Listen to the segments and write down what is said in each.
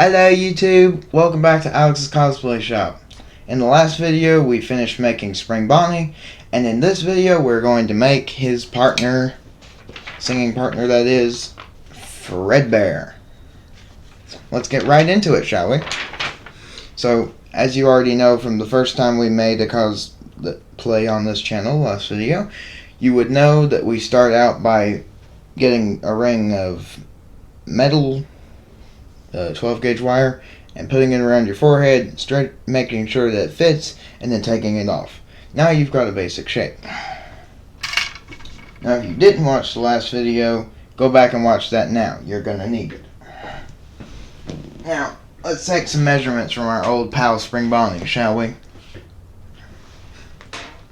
Hello YouTube, welcome back to Alex's Cosplay Shop. In the last video we finished making Spring Bonnie, and in this video we're going to make his partner, singing partner that is, Fredbear. Let's get right into it, shall we? So, as you already know from the first time we made a cosplay on this channel, last video, you would know that we start out by getting a ring of metal 12 gauge wire and putting it around your forehead, straight, making sure that it fits, and then taking it off. Now you've got a basic shape. Now if you didn't watch the last video, go back and watch that now. You're gonna need it. Now let's take some measurements from our old pal Spring Bonnie, shall we?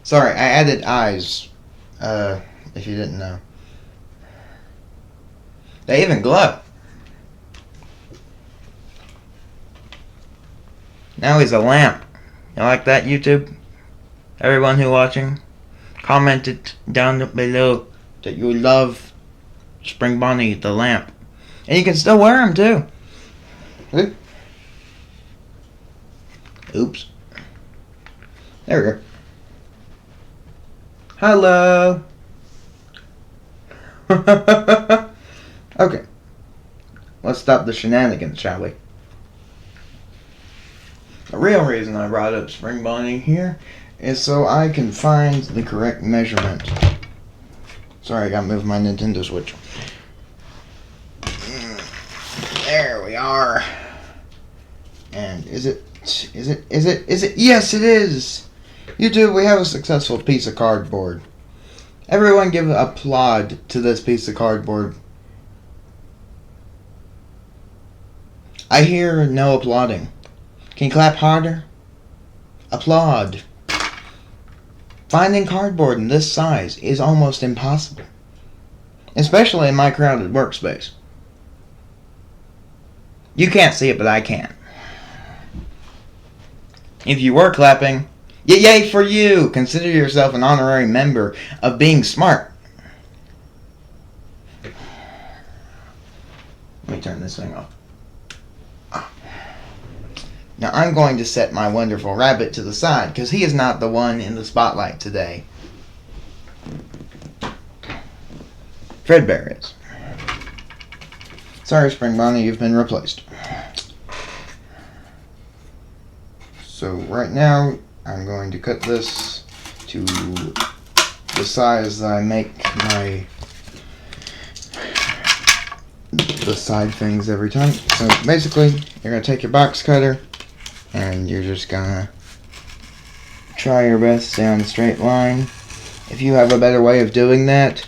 Sorry, I added eyes, if you didn't know. They even glow. Now he's a lamp. You like that, YouTube? Everyone who watching, comment it down below that you love Spring Bonnie the lamp. And you can still wear him too. Oops. There we go. Hello. Okay. Let's stop the shenanigans, shall we? The real reason I brought up Spring Bonnie here is so I can find the correct measurement. Sorry, I gotta move my Nintendo Switch. There we are. And is it? Yes, it is! YouTube, we have a successful piece of cardboard. Everyone give an applaud to this piece of cardboard. I hear no applauding. Can you clap harder? Applaud. Finding cardboard in this size is almost impossible, especially in my crowded workspace. You can't see it, but I can. If you were clapping, yay for you! Consider yourself an honorary member of being smart. Let me turn this thing off. Now I'm going to set my wonderful rabbit to the side because he is not the one in the spotlight today. Fredbear is. Sorry, Spring Bonnie, you've been replaced. So right now I'm going to cut this to the size that I make the side things every time. So basically, you're going to take your box cutter and you're just gonna try your best to stay on a straight line. If you have a better way of doing that,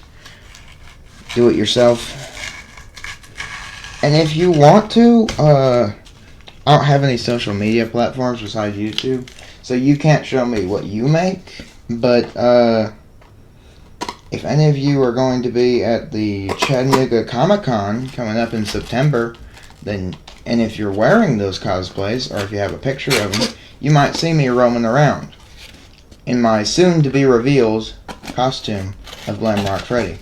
do it yourself. And if you want to, I don't have any social media platforms besides YouTube, so you can't show me what you make, but if any of you are going to be at the Chattanooga Comic-Con coming up in September, then, and if you're wearing those cosplays, or if you have a picture of them, you might see me roaming around in my soon-to-be-revealed costume of Glamrock Freddy.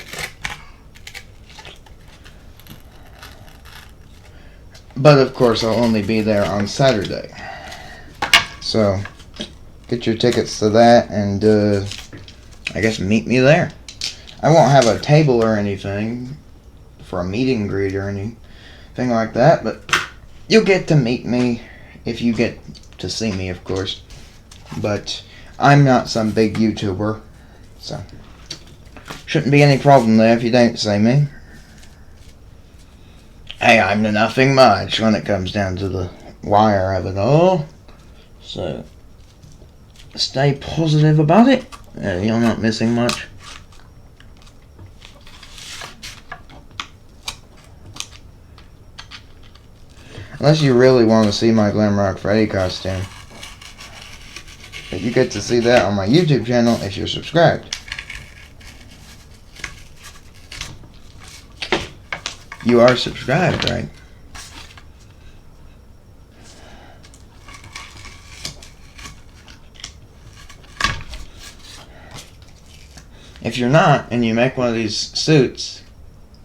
But of course, I'll only be there on Saturday. So, get your tickets to that, and I guess meet me there. I won't have a table or anything for a meet and greet or anything like that, but you'll get to meet me if you get to see me, of course. But I'm not some big YouTuber, so shouldn't be any problem there if you don't see me. Hey, I'm nothing much when it comes down to the wire of it all, so stay positive about it. You're not missing much. Unless you really want to see my Glamrock Freddy costume. But you get to see that on my YouTube channel if you're subscribed. You are subscribed, right? If you're not, and you make one of these suits,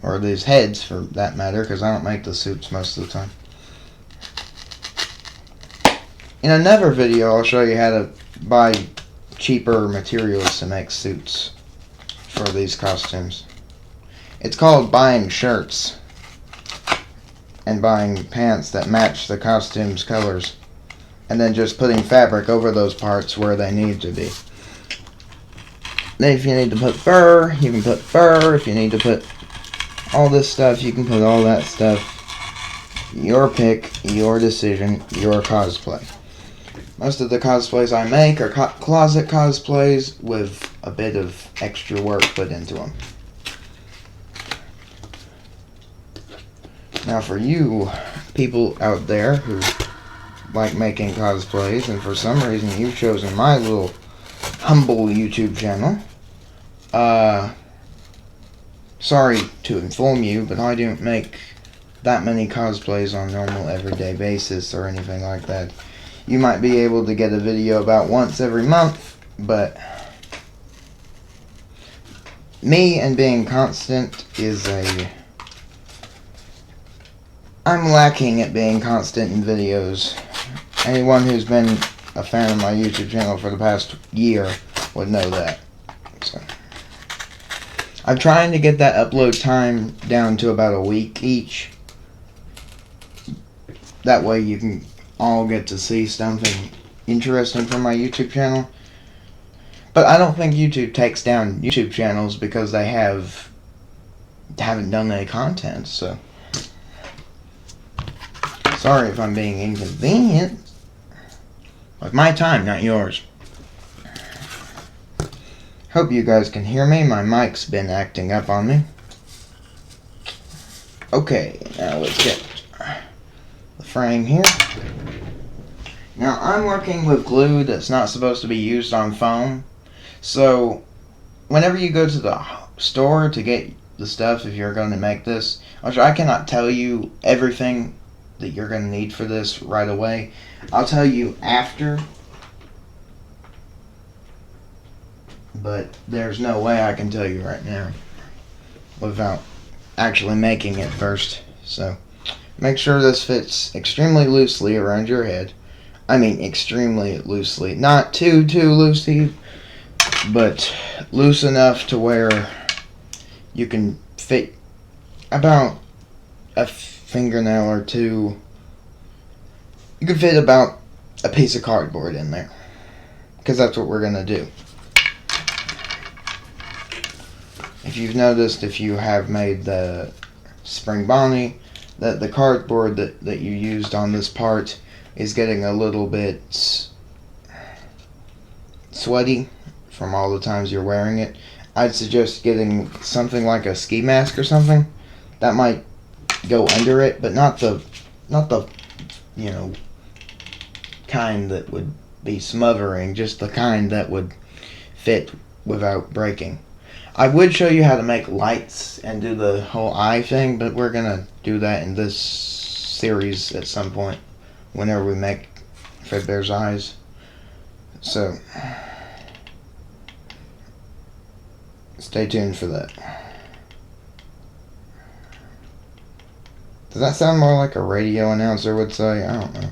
or these heads for that matter, because I don't make the suits most of the time, In another video, I'll show you how to buy cheaper materials to make suits for these costumes. It's called buying shirts and buying pants that match the costume's colors, and then just putting fabric over those parts where they need to be. Then if you need to put fur, you can put fur. If you need to put all this stuff, you can put all that stuff. Your pick, your decision, your cosplay. Most of the cosplays I make are closet cosplays with a bit of extra work put into them. Now for you people out there who like making cosplays, and for some reason you've chosen my little humble YouTube channel, sorry to inform you, but I don't make that many cosplays on normal everyday basis or anything like that. You might be able to get a video about once every month, but me and being constant is I'm lacking at being constant in videos. Anyone who's been a fan of my YouTube channel for the past year would know that. So I'm trying to get that upload time down to about a week each. That way you can all get to see something interesting from my YouTube channel. But I don't think YouTube takes down YouTube channels because they haven't done any content, so sorry if I'm being inconvenient. With my time, not yours. Hope you guys can hear me. My mic's been acting up on me. Okay, now let's get the frame here. Now I'm working with glue that's not supposed to be used on foam. So whenever you go to the store to get the stuff, if you're going to make this, which I cannot tell you everything that you're going to need for this right away. I'll tell you after, but there's no way I can tell you right now without actually making it first. So make sure this fits extremely loosely around your head. I mean extremely loosely, not too loosey, but loose enough to where you can fit about a fingernail or two. You can fit about a piece of cardboard in there, because that's what we're going to do. If you've noticed, if you have made the Spring Bonnie, that the cardboard that you used on this part is getting a little bit sweaty from all the times you're wearing it. I'd suggest getting something like a ski mask or something. That might go under it, but not the you know, kind that would be smothering, just the kind that would fit without breaking. I would show you how to make lights and do the whole eye thing, but we're gonna do that in this series at some point whenever we make Fredbear's eyes. So stay tuned for that. Does that sound more like a radio announcer would say? I don't know.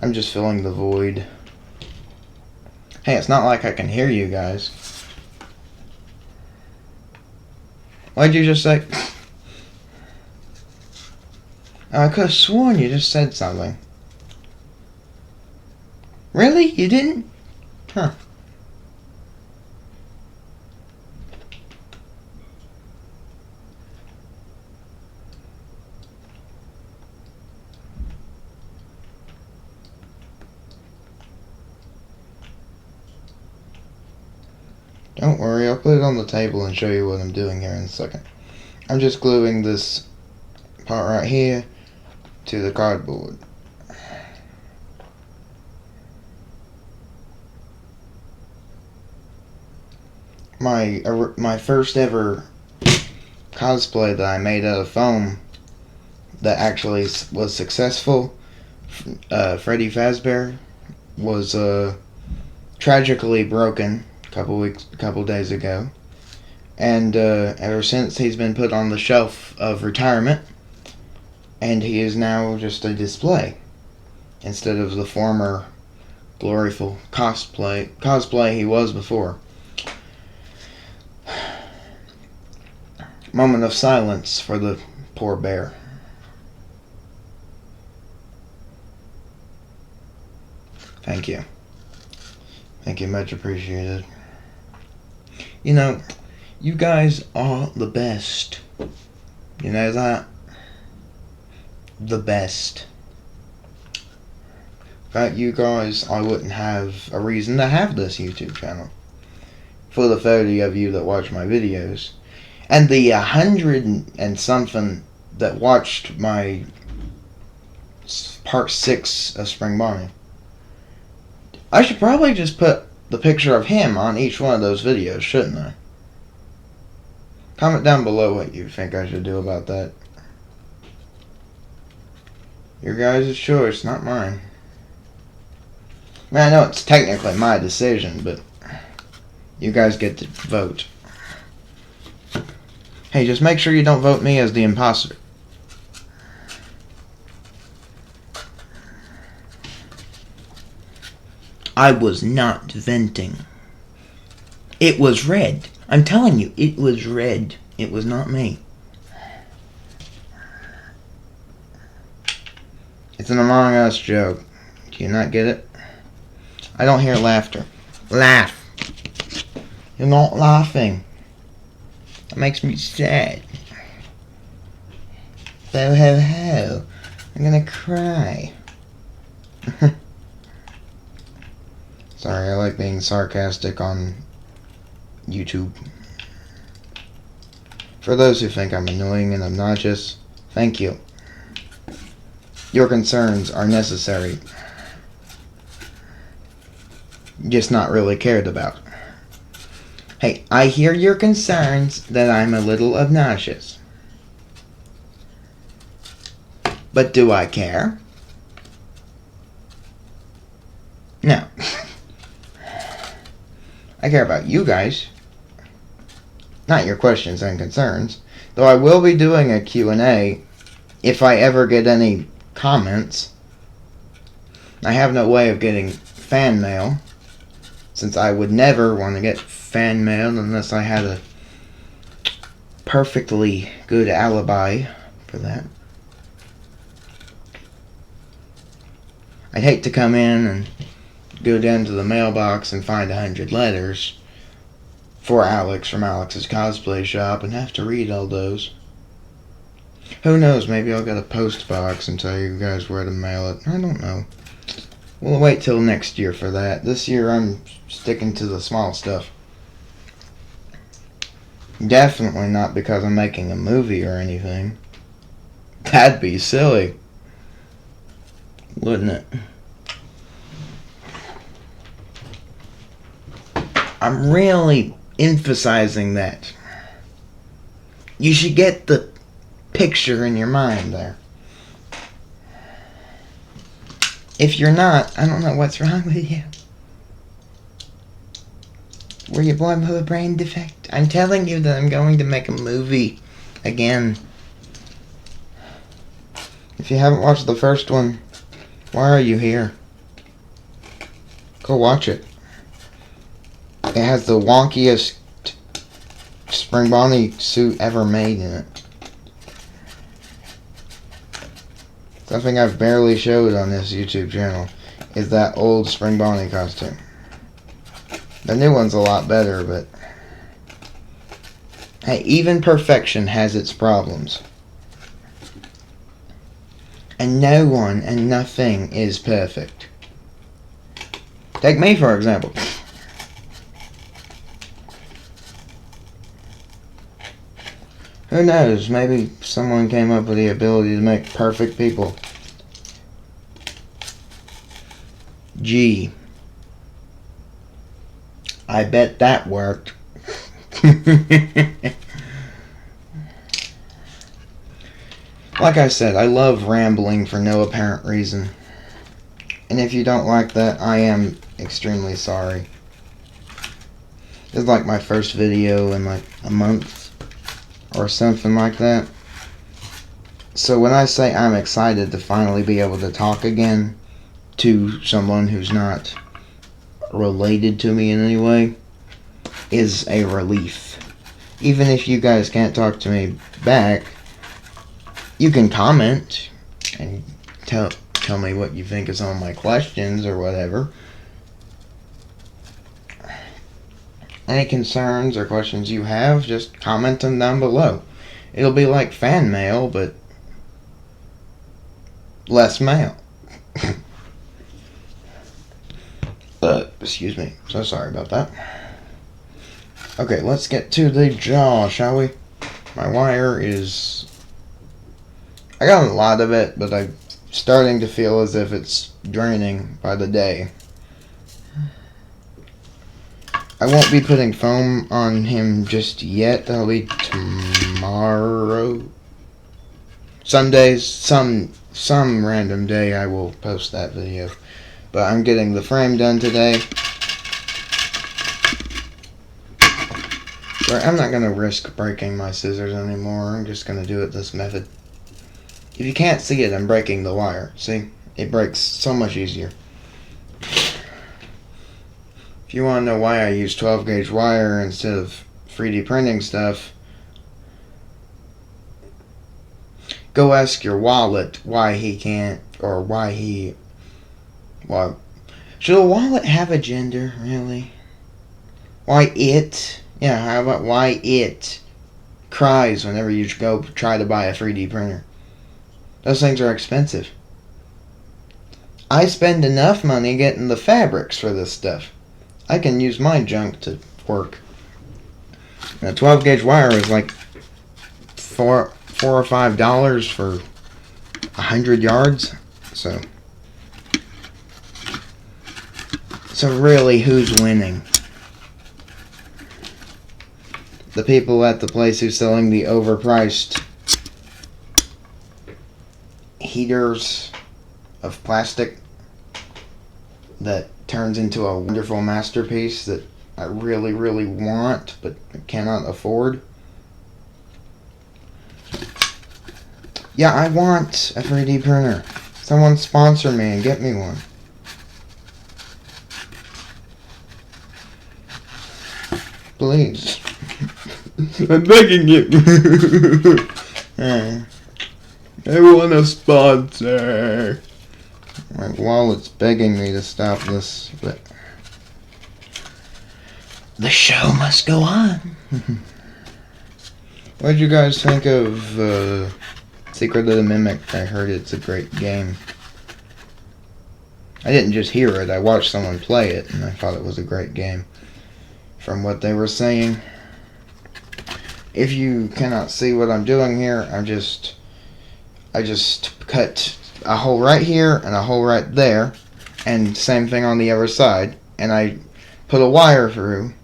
I'm just filling the void. Hey, it's not like I can hear you guys. What'd you just say? I could have sworn you just said something. Really? You didn't? Huh. Don't worry, I'll put it on the table and show you what I'm doing here in a second. I'm just gluing this part right here to the cardboard. My first ever cosplay that I made out of foam that actually was successful, Freddy Fazbear, was tragically broken a couple days ago, and ever since he's been put on the shelf of retirement, and he is now just a display. instead of the former gloriful cosplay he was before. Moment of silence for the poor bear. Thank you. Thank you, much appreciated. You know, you guys are the best. You know that? The best. Without you guys, I wouldn't have a reason to have this YouTube channel. Full of 30 of you that watch my videos. And the 100 and something that watched my part 6 of Spring Bonnie. I should probably just put the picture of him on each one of those videos, shouldn't I? Comment down below what you think I should do about that. Your guys' choice, not mine. I mean, I know it's technically my decision, but you guys get to vote. Hey, just make sure you don't vote me as the imposter. I was not venting. It was red. I'm telling you, it was red. It was not me. It's an Among Us joke. Do you not get it? I don't hear laughter. Laugh. You're not laughing. That makes me sad. Ho ho ho. I'm gonna cry. Sorry, I like being sarcastic on YouTube. For those who think I'm annoying and obnoxious, thank you. Your concerns are necessary. Just not really cared about. Hey, I hear your concerns that I'm a little obnoxious. But do I care? No. I care about you guys. Not your questions and concerns. Though I will be doing a Q&A if I ever get any comments. I have no way of getting fan mail, since I would never want to get fan mail unless I had a perfectly good alibi for that. I'd hate to come in and go down to the mailbox and find 100 letters for Alex from Alex's Cosplay Shop and have to read all those. Who knows, maybe I'll get a post box and tell you guys where to mail it. I don't know. We'll wait till next year for that. This year I'm sticking to the small stuff. Definitely not because I'm making a movie or anything. That'd be silly, wouldn't it? I'm really emphasizing that. You should get the picture in your mind there. If you're not, I don't know what's wrong with you. Were you born with a brain defect? I'm telling you that I'm going to make a movie again. If you haven't watched the first one, why are you here? Go watch it. It has the wonkiest Spring Bonnie suit ever made in it. Something I've barely showed on this YouTube channel is that old Spring Bonnie costume. The new one's a lot better, but hey, even perfection has its problems. And no one and nothing is perfect. Take me, for example. Who knows, maybe someone came up with the ability to make perfect people. Gee. I bet that worked. Like I said, I love rambling for no apparent reason. And if you don't like that, I am extremely sorry. It's like my first video in like a month or something like that. So when I say I'm excited to finally be able to talk again, to someone who's not related to me in any way is a relief. Even if you guys can't talk to me back, you can comment and tell me what you think of some of my questions or whatever. Any concerns or questions you have, just comment them down below. It'll be like fan mail, but less mail. Excuse me. So sorry about that. Okay, let's get to the jaw, shall we? My wire is... I got a lot of it, but I'm starting to feel as if it's draining by the day. I won't be putting foam on him just yet. That'll be tomorrow. Some days, some random day I will post that video. But I'm getting the frame done today. I'm not going to risk breaking my scissors anymore. I'm just going to do it this method. If you can't see it, I'm breaking the wire. See? It breaks so much easier. If you want to know why I use 12 gauge wire instead of 3D printing stuff, go ask your wallet why he can't, or why he... Well, should a wallet have a gender, really? Why it... Yeah, how about why it cries whenever you go try to buy a 3D printer? Those things are expensive. I spend enough money getting the fabrics for this stuff. I can use my junk to work. Now, 12 gauge wire is like $4 or $5 for 100 yards. So really, who's winning? The people at the place who's selling the overpriced heaters of plastic that turns into a wonderful masterpiece that I really, really want but cannot afford. Yeah, I want a 3D printer. Someone sponsor me and get me one. Please. I'm begging you. I want a sponsor. My wallet's begging me to stop this, but the show must go on. What did you guys think of Secret of the Mimic? I heard it's a great game. I didn't just hear it, I watched someone play it, and I thought it was a great game. From what they were saying. If you cannot see what I'm doing here, I just cut a hole right here and a hole right there, and same thing on the other side, and I put a wire through,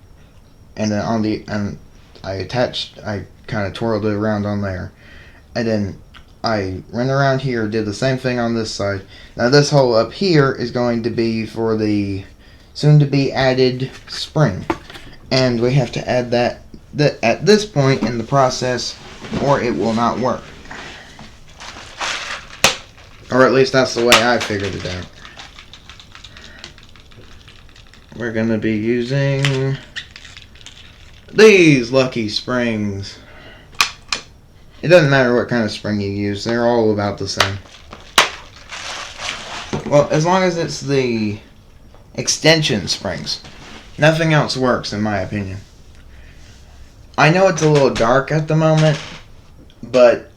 and then I kind of twirled it around on there, and then I ran around here, did the same thing on this side. Now this hole up here is going to be for the soon to be added spring, and we have to add that at this point in the process, or it will not work. Or at least that's the way I figured it out. We're going to be using these lucky springs. It doesn't matter what kind of spring you use, they're all about the same. Well, as long as it's the extension springs, nothing else works in my opinion. I know it's a little dark at the moment, but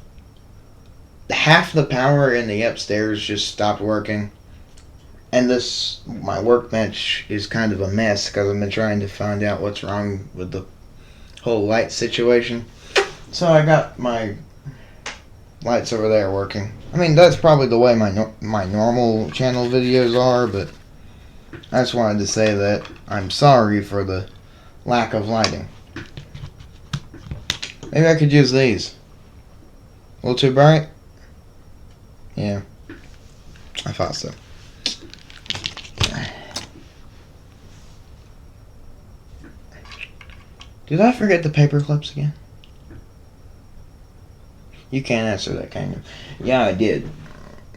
half the power in the upstairs just stopped working. And my workbench is kind of a mess because I've been trying to find out what's wrong with the whole light situation. So I got my lights over there working. I mean, that's probably the way my normal channel videos are, but I just wanted to say that I'm sorry for the lack of lighting. Maybe I could use these. A little too bright? Yeah, I thought so. Did I forget the paper clips again? You can't answer that, can you? Yeah, I did.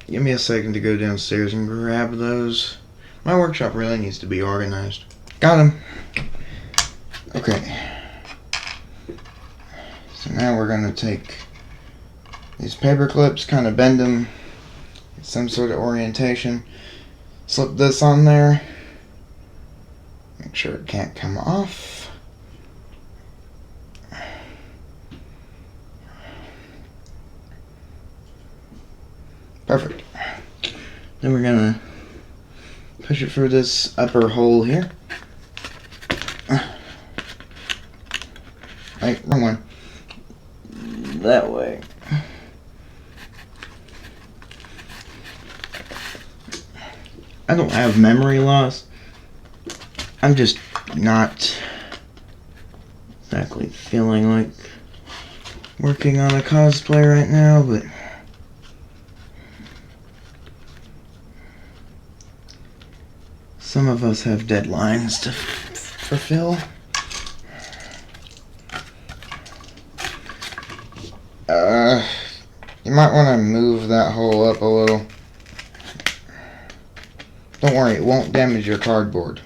Give me a second to go downstairs and grab those. My workshop really needs to be organized. Got him. Okay. So now we're going to take these paper clips, kind of bend them in some sort of orientation. Slip this on there. Make sure it can't come off. Perfect. Then we're gonna push it through this upper hole here. Right, wrong one. That way. I don't have memory loss. I'm just not exactly feeling like working on a cosplay right now, but some of us have deadlines to fulfill. You might want to move that hole up a little. Don't worry, it won't damage your cardboard.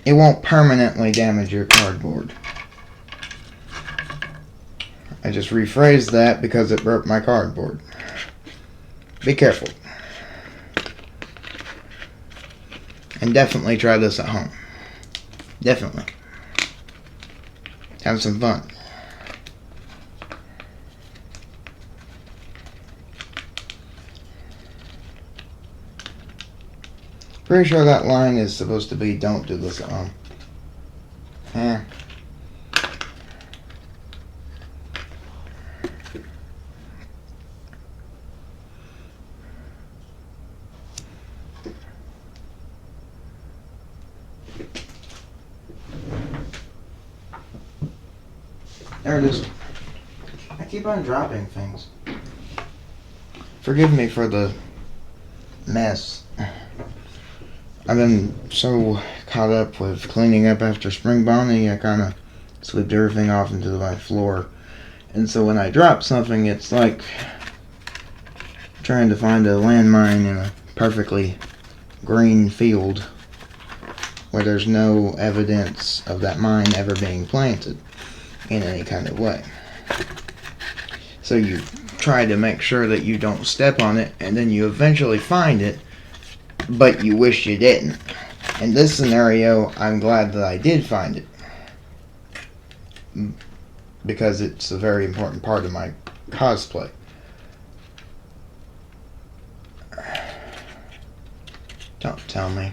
It won't permanently damage your cardboard. I just rephrased that because it broke my cardboard. Be careful. And definitely try this at home. Definitely. Have some fun. Pretty sure that line is supposed to be don't do this at home. Yeah. There it is. I keep on dropping things. Forgive me for the mess. I've been so caught up with cleaning up after Spring Bonnie, I kind of swept everything off into my floor. And so when I drop something, it's like trying to find a landmine in a perfectly green field where there's no evidence of that mine ever being planted in any kind of way. So you try to make sure that you don't step on it, and then you eventually find it, but you wish you didn't. In this scenario, I'm glad that I did find it, because it's a very important part of my cosplay. Don't tell me.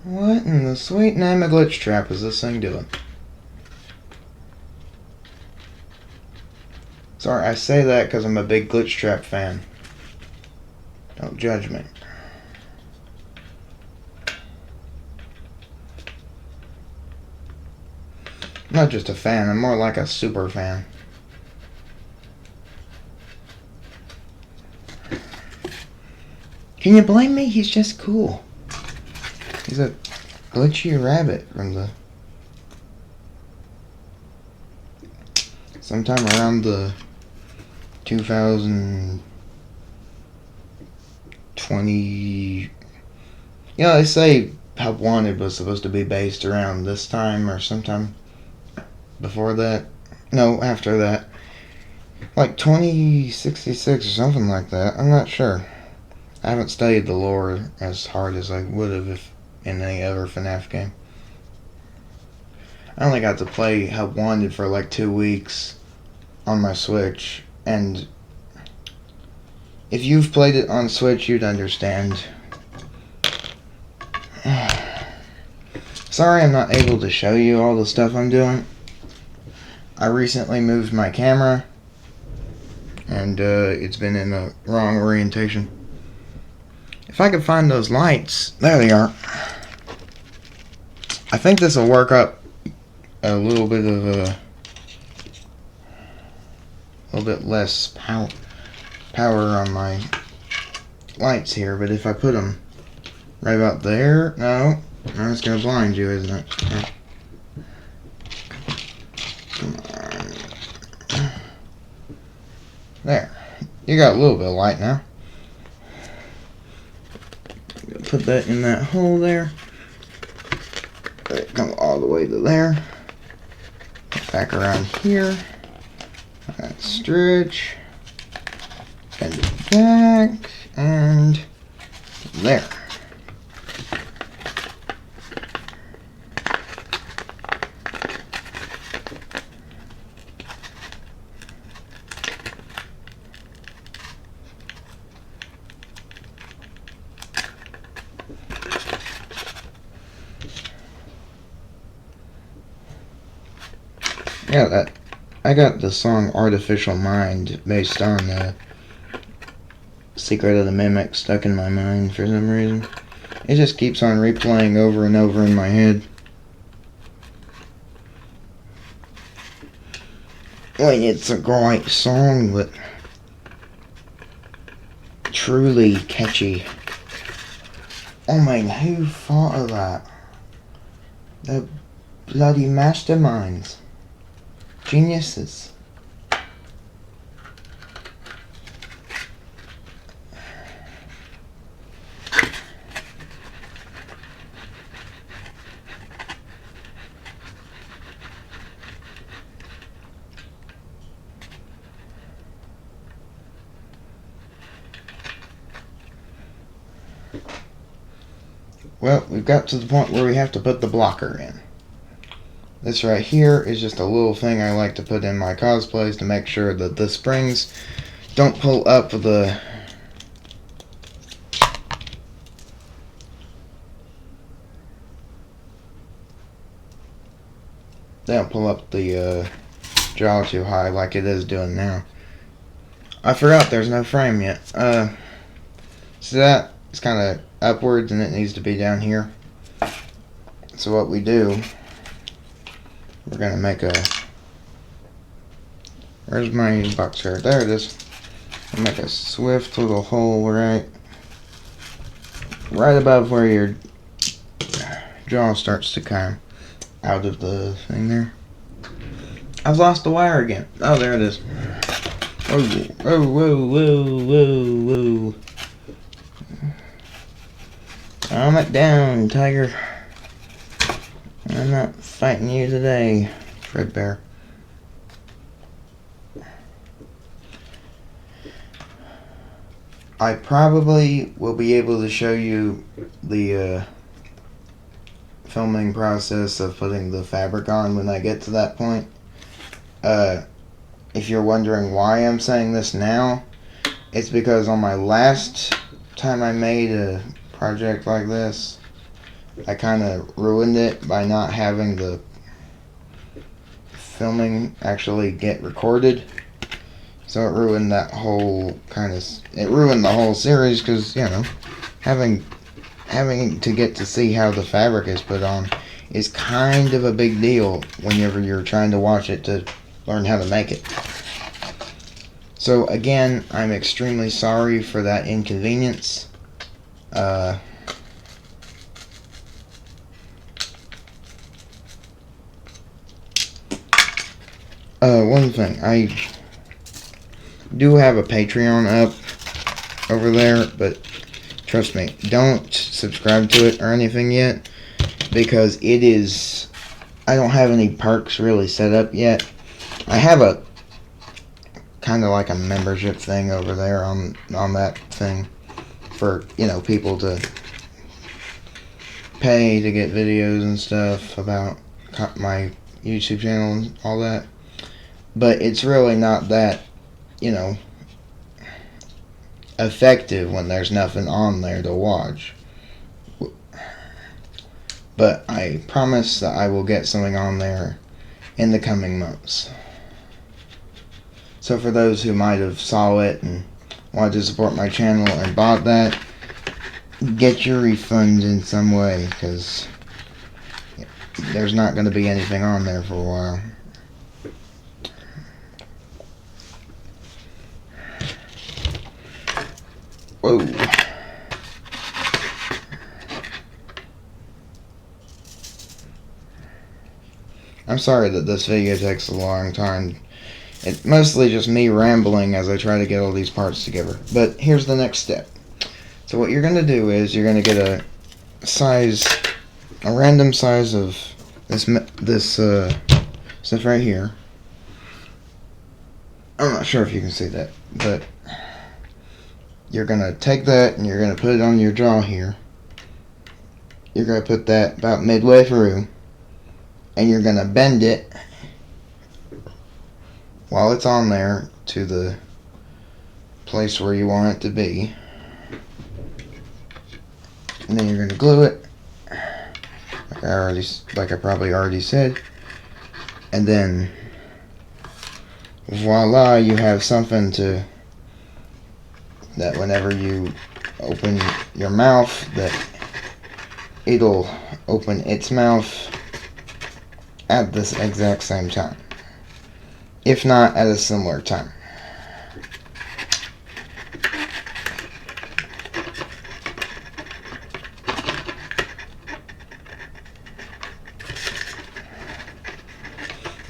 What in the sweet name of glitch trap is this thing doing? Sorry, I say that because I'm a big glitch trap fan. Don't judge me. I'm not just a fan, I'm more like a super fan. Can you blame me? He's just cool. He's a glitchy rabbit from the... sometime around the 2020... they say Help Wanted was supposed to be based around this time or sometime before that. No, after that. Like 2066 or something like that. I'm not sure. I haven't studied the lore as hard as I would have if in any other FNAF game. I only got to play Help Wanted for like 2 weeks on my Switch, and if you've played it on Switch, you'd understand. Sorry I'm not able to show you all the stuff I'm doing. I recently moved my camera, and it's been in the wrong orientation. If I could find those lights, there they are. I think this will work up a little bit of a little bit less power on my lights here, but if I put them right about there, no, Now it's gonna blind you, isn't it? Come on. There. You got a little bit of light now. Put that in that hole there. Let it come all the way to there. Back around here. Stretch. Bend it back. And there. Yeah, I got the song Artificial Mind based on Secret of the Mimic stuck in my mind for some reason. It just keeps on replaying over and over in my head. Like, it's a great song, but truly catchy. I mean, who thought of that? The bloody masterminds. Geniuses. Well, we've got to the point where we have to put the blocker in. This right here is just a little thing I like to put in my cosplays to make sure that the springs don't pull up the jaw too high like it is doing now. I forgot there's no frame yet. So that is kind of upwards and it needs to be down here. So what we do, we're gonna make a, where's my box here? There it is. I'll make a swift little hole right above where your jaw starts to come out of the thing there. I've lost the wire again. Oh, there it is. Oh, oh, whoa, whoa, whoa, whoa. Calm it down, tiger. I'm not fighting you today, fredbear. I probably will be able to show you the filming process of putting the fabric on when I get to that point. If you're wondering why I'm saying this now, it's because on my last time I made a project like this, I kind of ruined it by not having the filming actually get recorded. So it ruined that whole it ruined the whole series because, you know, having to get to see how the fabric is put on is kind of a big deal whenever you're trying to watch it to learn how to make it. So again, I'm extremely sorry for that inconvenience. One thing, I do have a Patreon up over there, but trust me, don't subscribe to it or anything yet, because it is, I don't have any perks really set up yet. I have a kind of like a membership thing over there on that thing for, you know, people to pay to get videos and stuff about my YouTube channel and all that. But it's really not that, you know, effective when there's nothing on there to watch. But I promise that I will get something on there in the coming months. So for those who might have saw it and wanted to support my channel and bought that, get your refunds in some way, because there's not going to be anything on there for a while. Whoa. I'm sorry that this video takes a long time. It's mostly just me rambling as I try to get all these parts together. But here's the next step. So what you're going to do is you're going to get a random size of this stuff right here. I'm not sure if you can see that, but you're going to take that and you're going to put it on your jaw here. You're going to put that about midway through, and you're going to bend it while it's on there to the place where you want it to be. And then you're going to glue it, like I probably already said. And then, voila, you have something that whenever you open your mouth, that it'll open its mouth at this exact same time, if not at a similar time.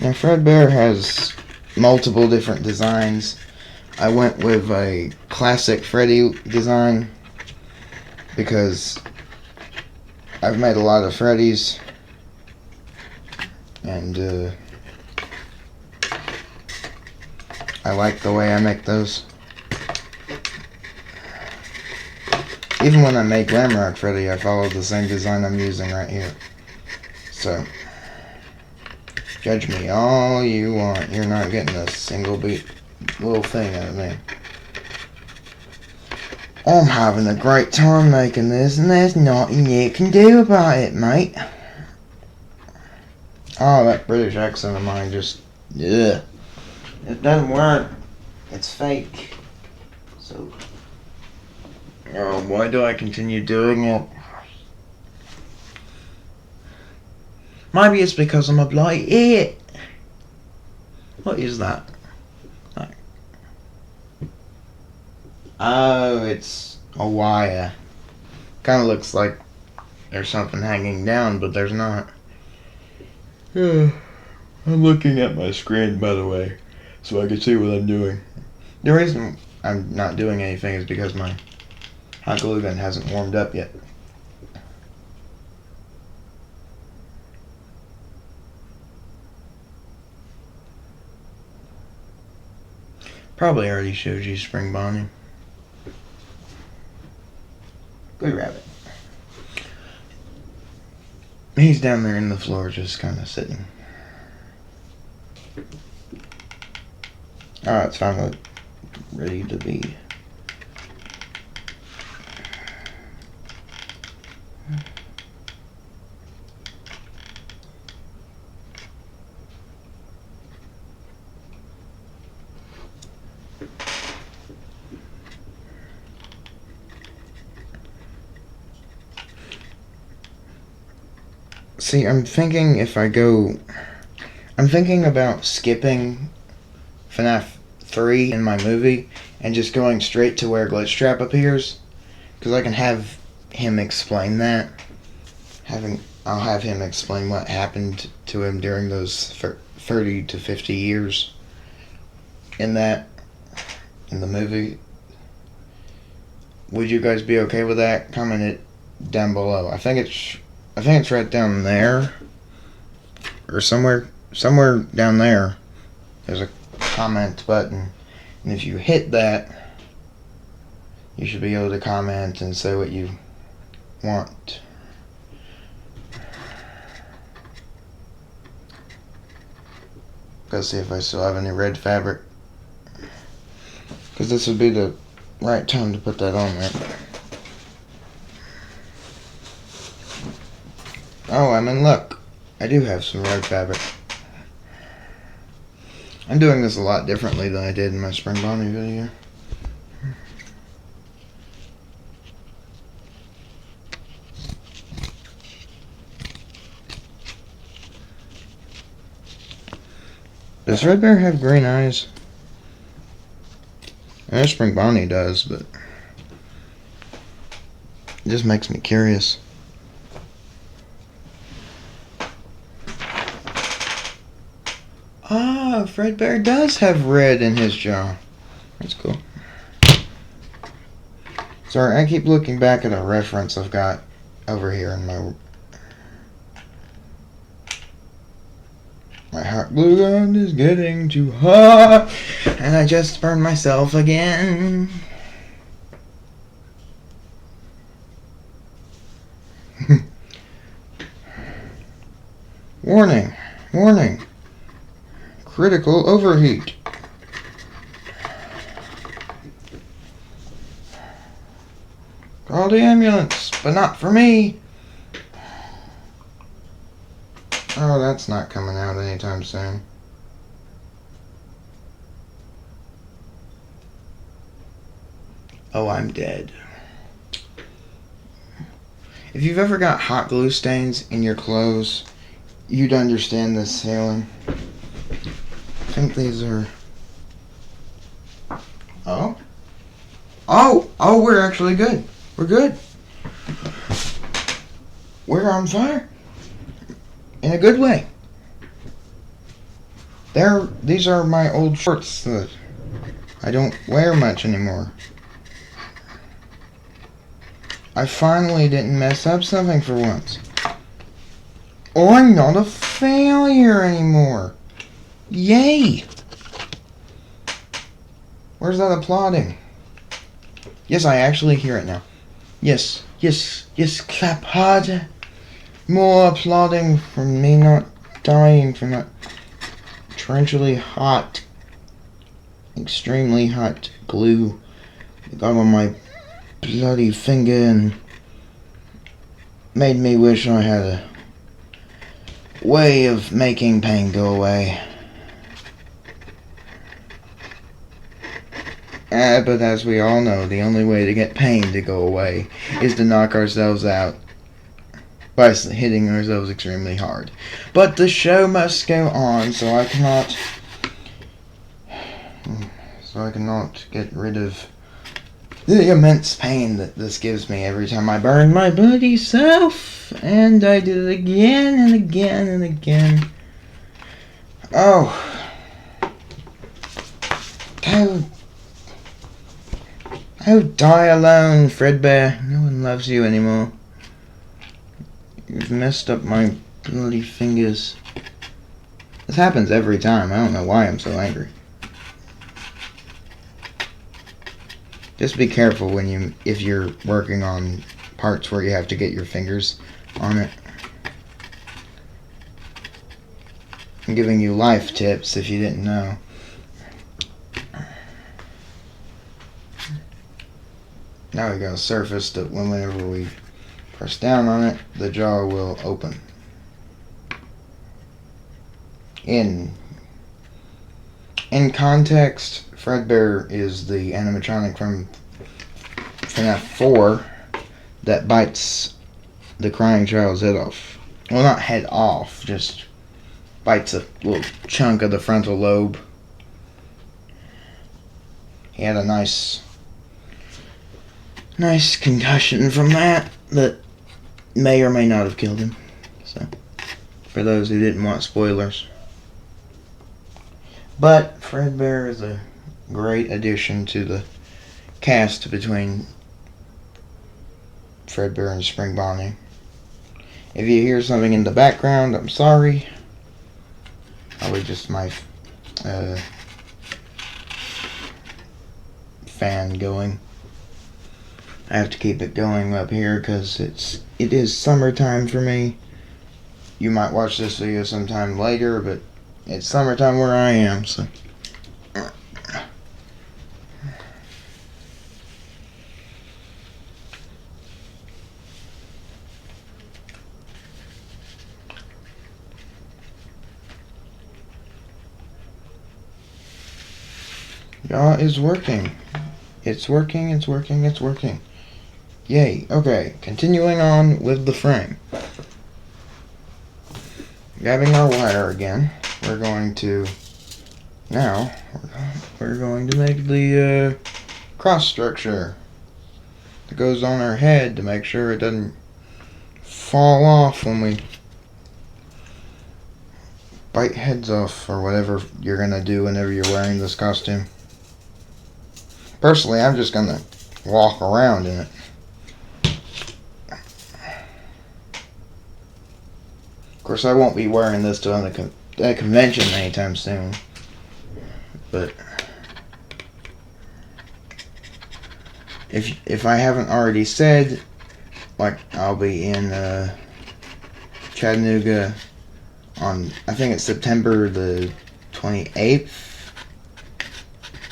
Now, Fredbear has multiple different designs. I went with a classic Freddy design because I've made a lot of Freddys, and I like the way I make those. Even when I made Glamrock Freddy, I followed the same design I'm using right here. So, judge me all you want. You're not getting a single little thing out of me. I'm having a great time making this, and there's nothing you can do about it, mate. Oh, that British accent of mine just, yeah. It doesn't work. It's fake. So, oh, why do I continue doing it? Maybe it's because I'm a blind idiot. What is that? Oh, it's a wire. Kind of looks like there's something hanging down, but there's not. I'm looking at my screen, by the way, so I can see what I'm doing. The reason I'm not doing anything is because my hot glue gun hasn't warmed up yet. Probably already showed you Spring Bonnie. Good rabbit. He's down there in the floor just kind of sitting. Alright, it's finally ready to be. See, I'm thinking about skipping FNAF 3 in my movie and just going straight to where Glitch Trap appears, because I can have him explain that. I'll have him explain what happened to him during those 30 to 50 years in the movie. Would you guys be okay with that? Comment it down below. I think it's right down there, or somewhere down there. There's a comment button, and if you hit that, you should be able to comment and say what you want. Gotta see if I still have any red fabric, because this would be the right time to put that on there. Oh, I'm in luck. I do have some red fabric. I'm doing this a lot differently than I did in my Spring Bonnie video. Does Fredbear have green eyes? I know Spring Bonnie does, but it just makes me curious. Ah, Fredbear does have red in his jaw. That's cool. Sorry, I keep looking back at a reference I've got over here in my hot glue gun is getting too hot, and I just burned myself again. Warning, warning, critical overheat. Call the ambulance, but not for me. Oh, that's not coming out anytime soon. Oh, I'm dead. If you've ever got hot glue stains in your clothes, you'd understand this feeling. I think these are... Oh? Oh, we're actually good. We're good. We're on fire. In a good way. These are my old shorts that I don't wear much anymore. I finally didn't mess up something for once. Oh, I'm not a failure anymore. Yay! Where's that applauding? Yes, I actually hear it now. Yes, clap harder. More applauding from me not dying from that torrentially hot, extremely hot glue that got on my bloody finger and made me wish I had a way of making pain go away. But as we all know, the only way to get pain to go away is to knock ourselves out by hitting ourselves extremely hard. But the show must go on, so I cannot get rid of the immense pain that this gives me every time I burn my bloody self. And I did it again and again and again. Oh. Oh, die alone, Fredbear. No one loves you anymore. You've messed up my bloody fingers. This happens every time. I don't know why I'm so angry. Just be careful if you're working on parts where you have to get your fingers on it. I'm giving you life tips if you didn't know. Now we got a surface that whenever we press down on it, the jaw will open. In context, Fredbear is the animatronic from FNAF 4 that bites the crying child's head off. Well, not head off, just bites a little chunk of the frontal lobe. He had a nice concussion from that may or may not have killed him. So, for those who didn't want spoilers. But Fredbear is a great addition to the cast between Fredbear and Spring Bonnie. If you hear something in the background, I'm sorry. Probably just my fan going. I have to keep it going up here because it is summertime for me. You might watch this video sometime later, but it's summertime where I am, so. Yaw is working. It's working. Yay. Okay, continuing on with the frame. Grabbing our wire again, we're going to make the cross structure that goes on our head to make sure it doesn't fall off when we bite heads off or whatever you're gonna do whenever you're wearing this costume. Personally, I'm just gonna walk around in it. Of course, I won't be wearing this to a convention anytime soon, but if I haven't already said, like, I'll be in Chattanooga on, I think it's September the 28th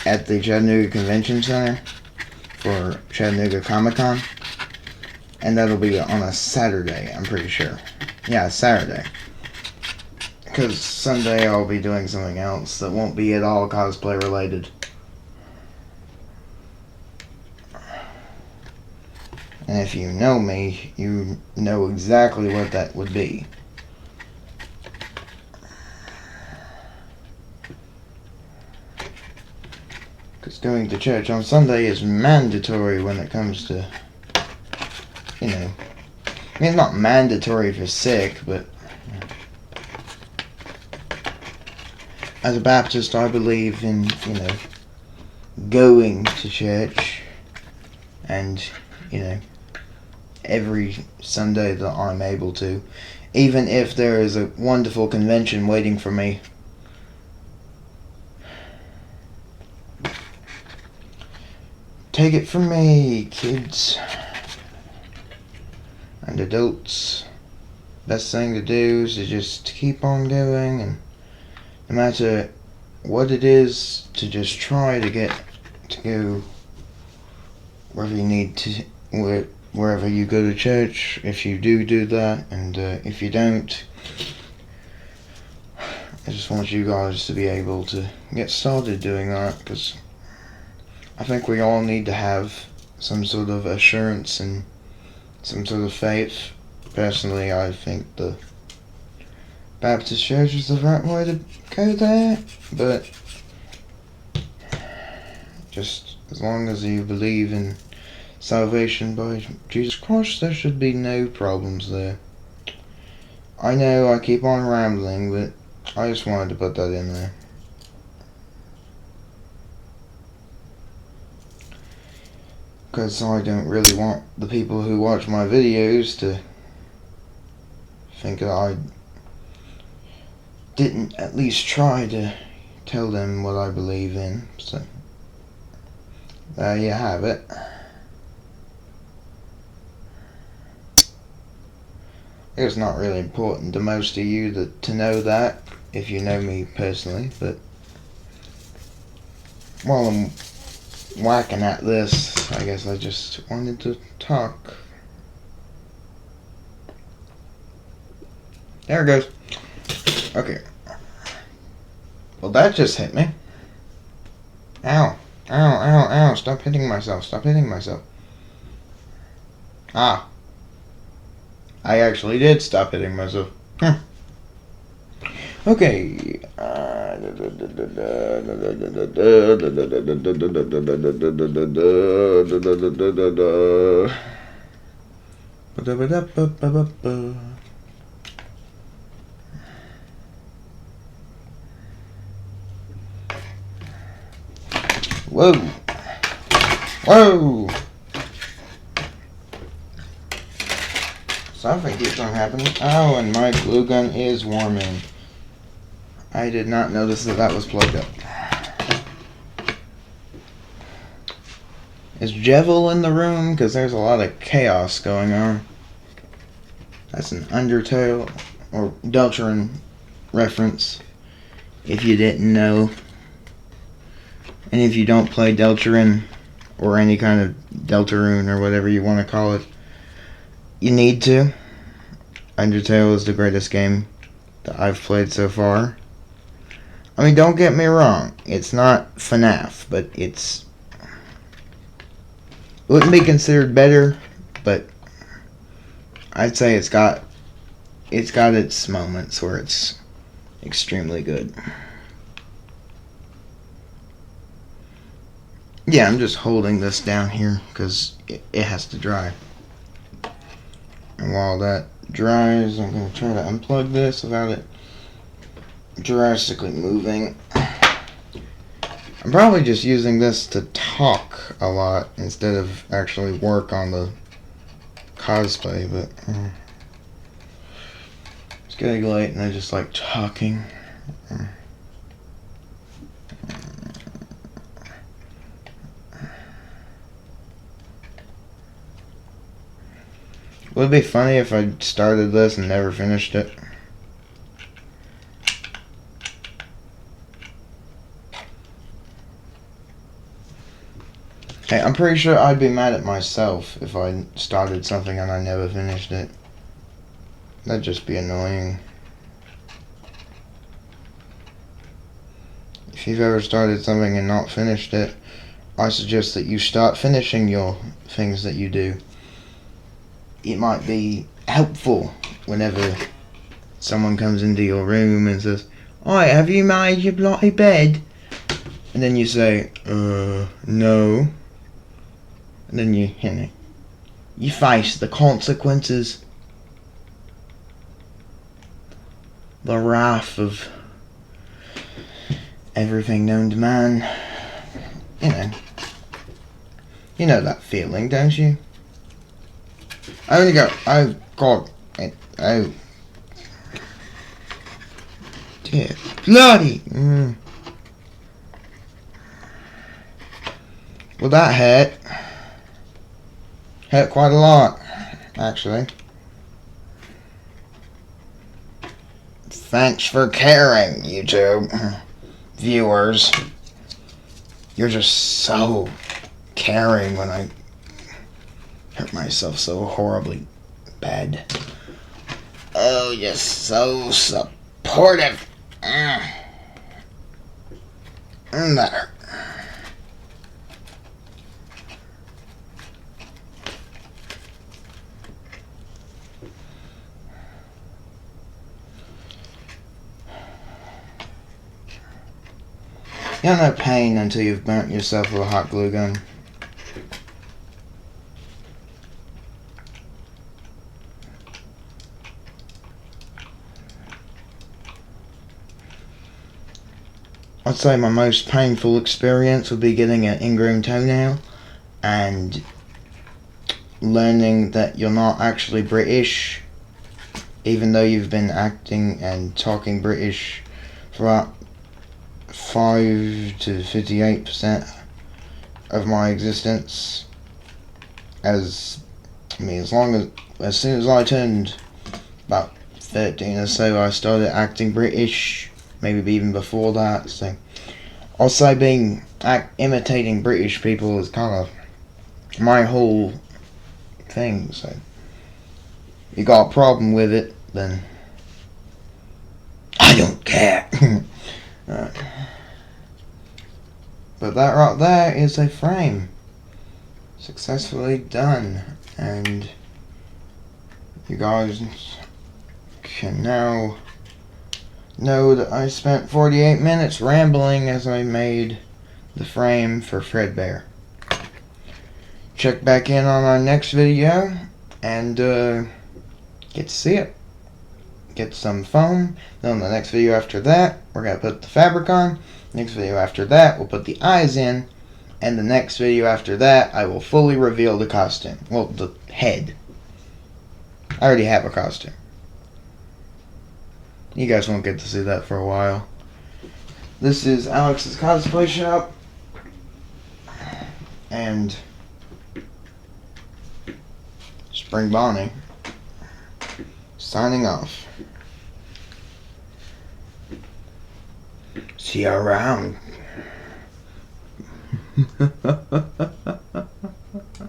at the Chattanooga Convention Center for Chattanooga Comic-Con, and that'll be on a Saturday, I'm pretty sure. Yeah, Saturday. Because Sunday I'll be doing something else that won't be at all cosplay related. And if you know me, you know exactly what that would be. Because going to church on Sunday is mandatory when it comes to, you know, I mean, it's not mandatory if you're sick, but as a Baptist, I believe in, you know, going to church, and, you know, every Sunday that I'm able to, even if there is a wonderful convention waiting for me. Take it from me, kids and adults, best thing to do is to just keep on going, and no matter what it is, to just try to get to go wherever you need to, wherever you go to church, if you do that, and if you don't, I just want you guys to be able to get started doing that, because I think we all need to have some sort of assurance and some sort of faith. Personally, I think the Baptist Church is the right way to go there, but just as long as you believe in salvation by Jesus Christ, there should be no problems there. I know I keep on rambling, but I just wanted to put that in there. Because I don't really want the people who watch my videos to think that I didn't at least try to tell them what I believe in. So, there you have it. It's not really important to most of you to know that, if you know me personally, but while I'm whacking at this, I guess I just wanted to talk. There it goes. Okay. Well, that just hit me. Ow. Ow, ow, ow. Stop hitting myself. Stop hitting myself. Ah. I actually did stop hitting myself. Okay. Whoa. Whoa. Something keeps on happening. Oh, and my glue gun is warming. I did not notice that was plugged up. Is Jevil in the room? Because there's a lot of chaos going on. That's an Undertale or Deltarune reference, if you didn't know. And if you don't play Deltarune, or any kind of Deltarune, or whatever you want to call it, you need to. Undertale is the greatest game that I've played so far. I mean, don't get me wrong, it's not FNAF, but it wouldn't be considered better, but I'd say it's got its moments where it's extremely good. Yeah, I'm just holding this down here because it has to dry. And while that dries, I'm going to try to unplug this without it drastically moving. I'm probably just using this to talk a lot instead of actually work on the cosplay, but it's getting late and I just like talking. Would it be funny if I started this and never finished it? Hey, I'm pretty sure I'd be mad at myself if I started something and I never finished it. That'd just be annoying. If you've ever started something and not finished it, I suggest that you start finishing your things that you do. It might be helpful whenever someone comes into your room and says, "Oi, have you made your bloody bed?" And then you say, no. And then you face the consequences. The wrath of everything known to man. You know that feeling, don't you? I only go, oh God, oh dear, bloody. Well, that hurt quite a lot, actually. Thanks for caring, YouTube viewers. You're just so caring when I hurt myself so horribly bad. Oh, you're so supportive. That hurt. You don't know pain until you've burnt yourself with a hot glue gun. I'd say my most painful experience would be getting an ingrown toenail and learning that you're not actually British, even though you've been acting and talking British for about 5 to 58% of my existence. As soon as I turned about 13 or so, I started acting British. Maybe even before that. So I'll say imitating British people is kind of my whole thing. So you got a problem with it, then I don't care. Right. But that right there is a frame successfully done, and you guys can now know that I spent 48 minutes rambling as I made the frame for Fredbear. Check back in on our next video and get to see it. Get some foam. Then on the next video after that, we're going to put the fabric on. Next video after that, we'll put the eyes in. And the next video after that, I will fully reveal the costume. Well, the head. I already have a costume. You guys won't get to see that for a while. This is Alex's Cosplay Shop. And Spring Bonnie signing off. See you around.